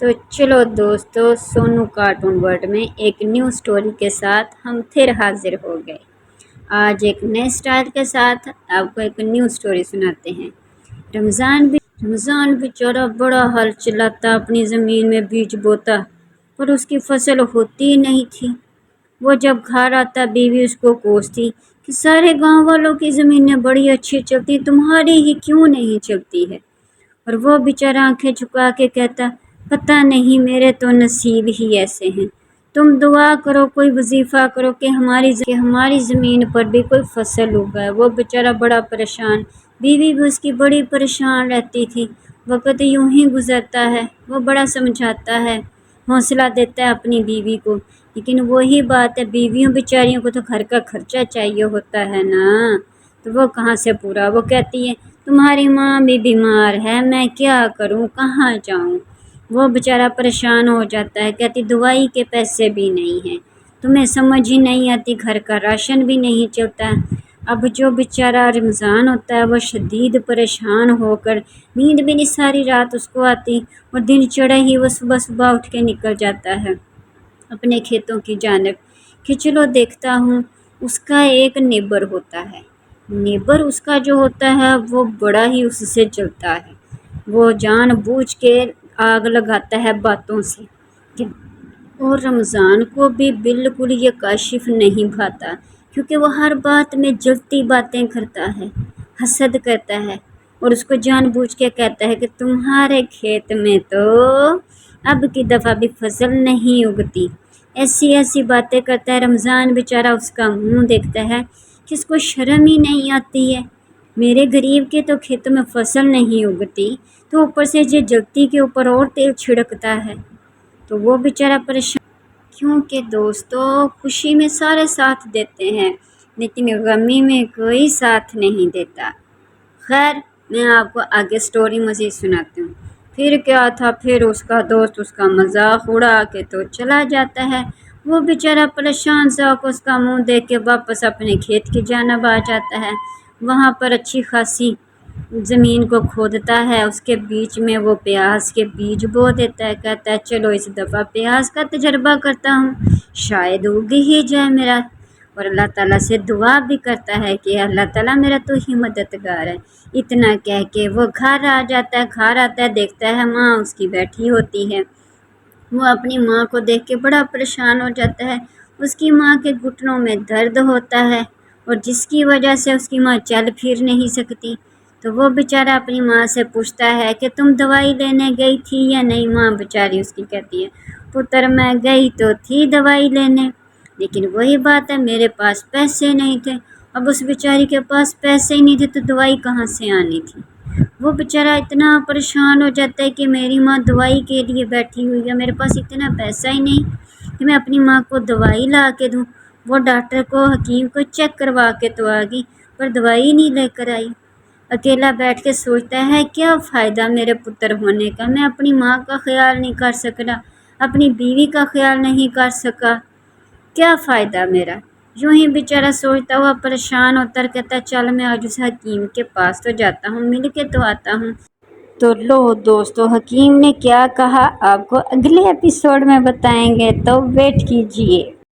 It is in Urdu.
تو چلو دوستو، سونو کارٹون ورلڈ میں ایک نیو سٹوری کے ساتھ ہم پھر حاضر ہو گئے۔ آج ایک نئے سٹائل کے ساتھ آپ کو ایک نیو سٹوری سناتے ہیں۔ رمضان بیچارہ بڑا حل چلاتا، اپنی زمین میں بیج بوتا، پر اس کی فصل ہوتی ہی نہیں تھی۔ وہ جب گھر آتا، بیوی اس کو کوستی کہ سارے گاؤں والوں کی زمینیں بڑی اچھی چلتی، تمہاری ہی کیوں نہیں چلتی ہے؟ اور وہ بیچارہ آنکھیں جھکا کے کہتا، پتہ نہیں، میرے تو نصیب ہی ایسے ہیں۔ تم دعا کرو، کوئی وظیفہ کرو کہ ہماری زمین پر بھی کوئی فصل اگائے۔ وہ بیچارہ بڑا پریشان، بیوی بھی اس کی بڑی پریشان رہتی تھی۔ وقت یوں ہی گزرتا ہے، وہ بڑا سمجھاتا ہے، حوصلہ دیتا ہے اپنی بیوی کو، لیکن وہی بات ہے، بیویوں بیچاریوں کو تو گھر کا خرچہ چاہیے ہوتا ہے نا، تو وہ کہاں سے پورا؟ وہ کہتی ہے، تمہاری ماں بھی بیمار ہے، میں کیا کروں، کہاں جاؤں؟ وہ بیچارہ پریشان ہو جاتا ہے، کہتی دوائی کے پیسے بھی نہیں ہیں، تمہیں سمجھ ہی نہیں آتی، گھر کا راشن بھی نہیں چلتا۔ اب جو بیچارہ رمضان ہوتا ہے، وہ شدید پریشان ہو کر، نیند بھی نہیں ساری رات اس کو آتی، اور دن چڑھے ہی وہ صبح اٹھ کے نکل جاتا ہے اپنے کھیتوں کی جانب کہ چلو دیکھتا ہوں۔ اس کا ایک نیبر ہوتا ہے، نیبر اس کا جو ہوتا ہے وہ بڑا ہی اس سے چلتا ہے، وہ جان بوجھ کے آگ لگاتا ہے باتوں سے، اور رمضان کو بھی بالکل یہ کاشف نہیں بھاتا، کیونکہ وہ ہر بات میں جلتی باتیں کرتا ہے، حسد کرتا ہے، اور اس کو جان بوجھ کے کہتا ہے کہ تمہارے کھیت میں تو اب کی دفعہ بھی فصل نہیں اگتی، ایسی باتیں کرتا ہے۔ رمضان بیچارہ اس کا منہ دیکھتا ہے کہ اس کو شرم ہی نہیں آتی ہے، میرے غریب کے تو کھیتوں میں فصل نہیں اگتی، تو اوپر سے یہ جلتی کے اوپر اور تیل چھڑکتا ہے، تو وہ بیچارہ پریشان، کیونکہ دوستو خوشی میں سارے ساتھ دیتے ہیں، لیکن غمی میں کوئی ساتھ نہیں دیتا۔ خیر، میں آپ کو آگے سٹوری مزید سناتی ہوں۔ پھر کیا تھا، پھر اس کا دوست اس کا مذاق اڑا کے تو چلا جاتا ہے۔ وہ بیچارہ پریشان سا کو اس کا منہ دیکھ کے واپس اپنے کھیت کی جانب آ جاتا ہے۔ وہاں پر اچھی خاصی زمین کو کھودتا ہے، اس کے بیچ میں وہ پیاز کے بیج بو دیتا ہے، کہتا ہے چلو اس دفعہ پیاز کا تجربہ کرتا ہوں، شاید اگ ہی جائے میرا، اور اللہ تعالیٰ سے دعا بھی کرتا ہے کہ اللہ تعالیٰ میرا تو ہی مددگار ہے۔ اتنا کہہ کے وہ گھر آ جاتا ہے، گھر آتا ہے، دیکھتا ہے ماں اس کی بیٹھی ہوتی ہے۔ وہ اپنی ماں کو دیکھ کے بڑا پریشان ہو جاتا ہے، اس کی ماں کے گھٹنوں میں درد ہوتا ہے، اور جس کی وجہ سے اس کی ماں چل پھر نہیں سکتی۔ تو وہ بیچارہ اپنی ماں سے پوچھتا ہے کہ تم دوائی لینے گئی تھی یا نہیں؟ ماں بیچاری اس کی کہتی ہے، پتر میں گئی تو تھی دوائی لینے، لیکن وہی بات ہے میرے پاس پیسے نہیں تھے۔ اب اس بیچاری کے پاس پیسے ہی نہیں تھے تو دوائی کہاں سے آنی تھی؟ وہ بیچارہ اتنا پریشان ہو جاتا ہے کہ میری ماں دوائی کے لیے بیٹھی ہوئی ہے، میرے پاس اتنا پیسہ ہی نہیں کہ میں اپنی ماں کو دوائی لا کے دوں۔ وہ ڈاکٹر کو، حکیم کو چیک کروا کے تو آ گئی، پر دوائی نہیں لے کر آئی۔ اکیلا بیٹھ کے سوچتا ہے کیا فائدہ میرے پتر ہونے کا، میں اپنی ماں کا خیال نہیں کر سکا، اپنی بیوی کا خیال نہیں کر سکا، کیا فائدہ میرا؟ یوں ہی بیچارہ سوچتا ہوا پریشان ہوتا، کہتا چل میں آج اس حکیم کے پاس تو جاتا ہوں، مل کے تو آتا ہوں۔ تو لو دوستو، حکیم نے کیا کہا آپ کو اگلے ایپیسوڈ میں بتائیں گے، تو ویٹ کیجئے۔